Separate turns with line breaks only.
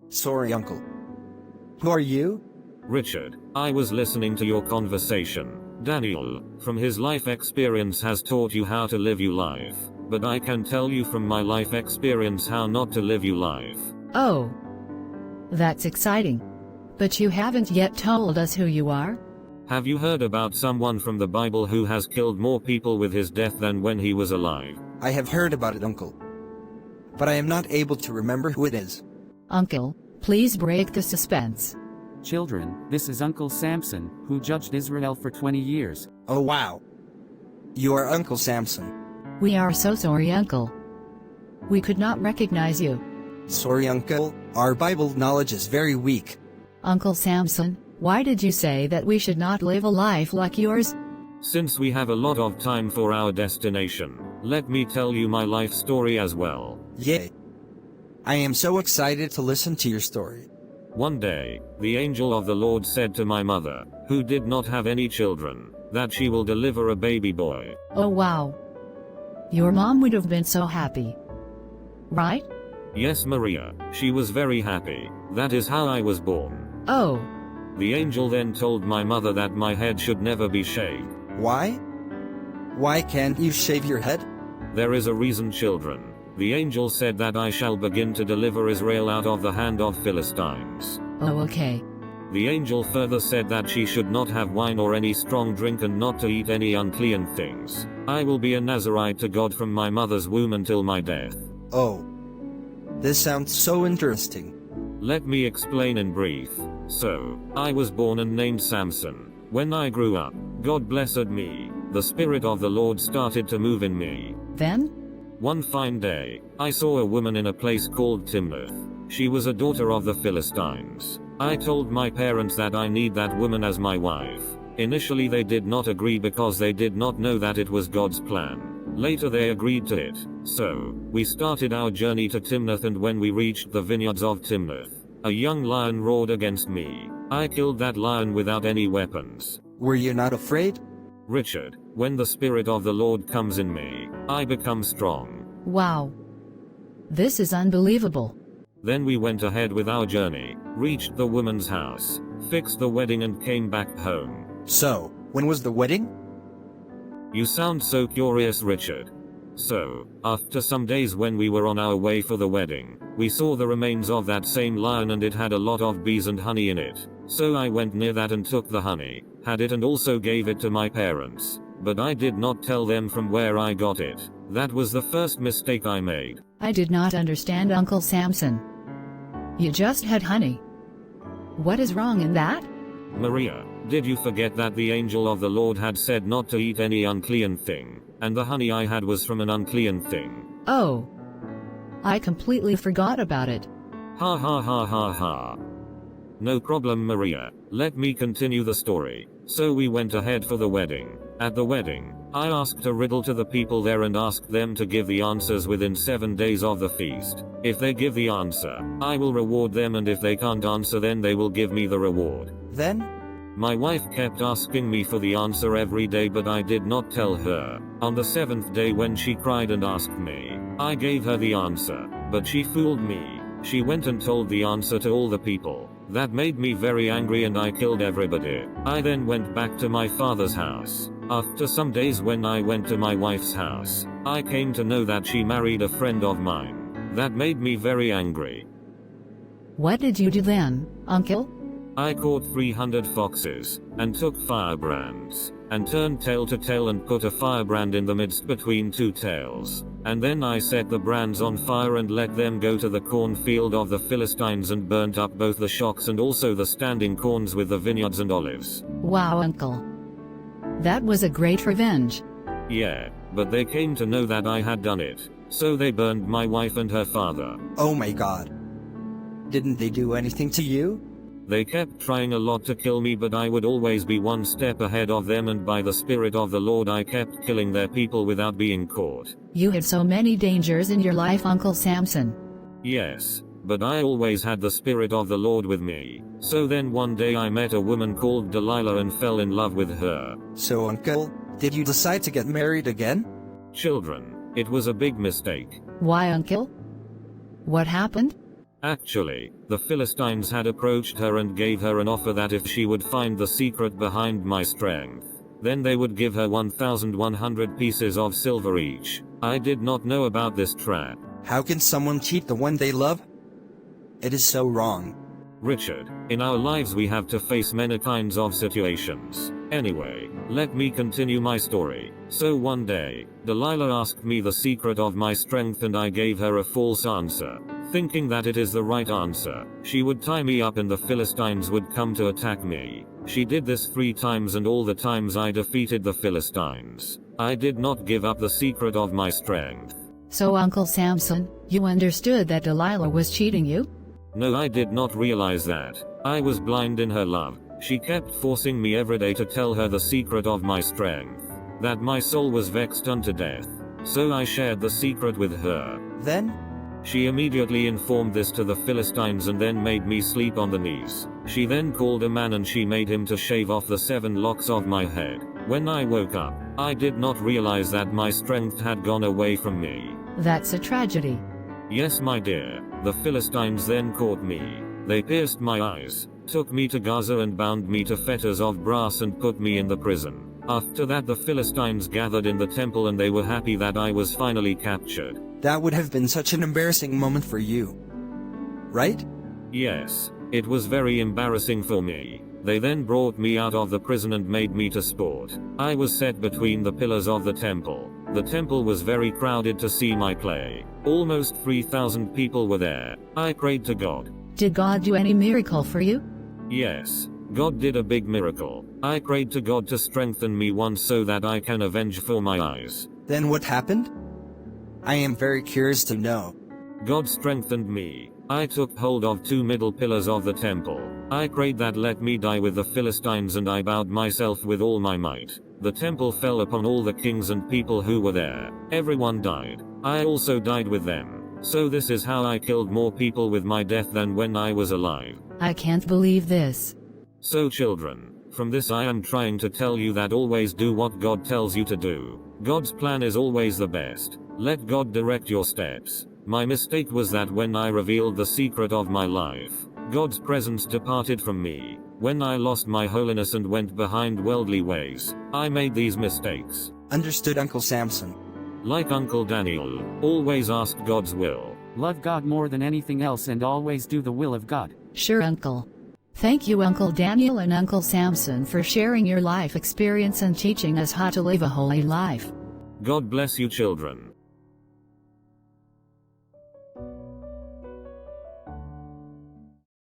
Sorry, uncle. Who are you?
Richard, I was listening to your conversation. Daniel, from his life experience has taught you how to live your life. But I can tell you from my life experience how not to live your life.
Oh. That's exciting. But you haven't yet told us who you are?
Have you heard about someone from the Bible who has killed more people with his death than when he was alive?
I have heard about it, uncle. But I am not able to remember who it is.
Uncle, please break the suspense.
Children, this is Uncle Samson, who judged Israel for 20 years.
Oh wow. You are Uncle Samson.
We are so sorry, Uncle. We could not recognize you.
Sorry, uncle. Our Bible knowledge is very weak.
Uncle Samson, why did you say that we should not live a life like yours?
Since we have a lot of time for our destination, let me tell you my life story as well.
Yay. I am so excited to listen to your story.
One day, the angel of the Lord said to my mother, who did not have any children, that she will deliver a baby boy.
Oh wow. Your mom would have been so happy. Right?
Yes, Maria, she was very happy. That is how I was born.
Oh.
The angel then told my mother that my head should never be shaved.
Why? Why can't you shave your head?
There is a reason, children. The angel said that I shall begin to deliver Israel out of the hand of Philistines.
Oh okay.
The angel further said that she should not have wine or any strong drink and not to eat any unclean things. I will be a Nazarite to God from my mother's womb until my death.
Oh. This sounds so interesting.
Let me explain in brief. So, I was born and named Samson. When I grew up, God blessed me. The Spirit of the Lord started to move in me.
Then?
One fine day, I saw a woman in a place called Timnath. She was a daughter of the Philistines. I told my parents that I need that woman as my wife. Initially they did not agree because they did not know that it was God's plan. Later they agreed to it. So, we started our journey to Timnath, and when we reached the vineyards of Timnath, a young lion roared against me. I killed that lion without any weapons.
Were you not afraid?
Richard, when the Spirit of the Lord comes in me, I become strong.
Wow. This is unbelievable.
Then we went ahead with our journey, reached the woman's house, fixed the wedding and came back home.
So, when was the wedding?
You sound so curious, Richard. So, after some days when we were on our way for the wedding, we saw the remains of that same lion and it had a lot of bees and honey in it. So I went near that and took the honey, had it and also gave it to my parents. But I did not tell them from where I got it. That was the first mistake I made.
I did not understand, Uncle Samson. You just had honey. What is wrong in that?
Maria, did you forget that the angel of the Lord had said not to eat any unclean thing, and the honey I had was from an unclean thing?
Oh. I completely forgot about it.
Ha ha ha ha ha. No problem, Maria. Let me continue the story. So we went ahead for the wedding. At the wedding, I asked a riddle to the people there and asked them to give the answers within 7 days of the feast. If they give the answer, I will reward them, and if they can't answer, then they will give me the reward.
Then?
My wife kept asking me for the answer every day, but I did not tell her. On the 7th day when she cried and asked me, I gave her the answer, but she fooled me. She went and told the answer to all the people. That made me very angry and I killed everybody. I then went back to my father's house. After some days when I went to my wife's house, I came to know that she married a friend of mine. That made me very angry.
What did you do then, Uncle?
I caught 300 foxes, and took firebrands, and turned tail to tail and put a firebrand in the midst between two tails. And then I set the brands on fire and let them go to the cornfield of the Philistines and burnt up both the shocks and also the standing corns with the vineyards and olives.
Wow, Uncle. That was a great revenge.
Yeah, but they came to know that I had done it, so they burned my wife and her father.
Oh my God. Didn't they do anything to you?
They kept trying a lot to kill me, but I would always be one step ahead of them, and by the Spirit of the Lord I kept killing their people without being caught.
You had so many dangers in your life, Uncle Samson.
Yes, but I always had the Spirit of the Lord with me. So then one day I met a woman called Delilah and fell in love with her.
So Uncle, did you decide to get married again?
Children, it was a big mistake.
Why, Uncle? What happened?
Actually, the Philistines had approached her and gave her an offer that if she would find the secret behind my strength, then they would give her 1,100 pieces of silver each. I did not know about this trap.
How can someone cheat the one they love? It is so wrong.
Richard, in our lives we have to face many kinds of situations. Anyway, let me continue my story. So one day, Delilah asked me the secret of my strength and I gave her a false answer. Thinking that it is the right answer, she would tie me up and the Philistines would come to attack me. She did this 3 times and all the times I defeated the Philistines. I did not give up the secret of my strength.
So Uncle Samson, you understood that Delilah was cheating you?
No, I did not realize that. I was blind in her love. She kept forcing me every day to tell her the secret of my strength. That my soul was vexed unto death. So I shared the secret with her.
Then?
She immediately informed this to the Philistines and then made me sleep on the knees. She then called a man and she made him to shave off the 7 locks of my head. When I woke up, I did not realize that my strength had gone away from me.
That's a tragedy.
Yes, my dear. The Philistines then caught me. They pierced my eyes, took me to Gaza and bound me to fetters of brass and put me in the prison. After that the Philistines gathered in the temple and they were happy that I was finally captured.
That would have been such an embarrassing moment for you. Right?
Yes, it was very embarrassing for me. They then brought me out of the prison and made me to sport. I was set between the pillars of the temple. The temple was very crowded to see my play. Almost 3,000 people were there. I prayed to God.
Did God do any miracle for you?
Yes, God did a big miracle. I prayed to God to strengthen me once so that I can avenge for my eyes.
Then what happened? I am very curious to know.
God strengthened me. I took hold of 2 middle pillars of the temple. I prayed that let me die with the Philistines and I bowed myself with all my might. The temple fell upon all the kings and people who were there. Everyone died. I also died with them. So this is how I killed more people with my death than when I was alive.
I can't believe this.
So children, from this I am trying to tell you that always do what God tells you to do. God's plan is always the best. Let God direct your steps. My mistake was that when I revealed the secret of my life, God's presence departed from me. When I lost my holiness and went behind worldly ways, I made these mistakes.
Understood, Uncle Samson.
Like Uncle Daniel, always ask God's will.
Love God more than anything else and always do the will of God.
Sure, Uncle. Thank you, Uncle Daniel and Uncle Samson, for sharing your life experience and teaching us how to live a holy life.
God bless you, children.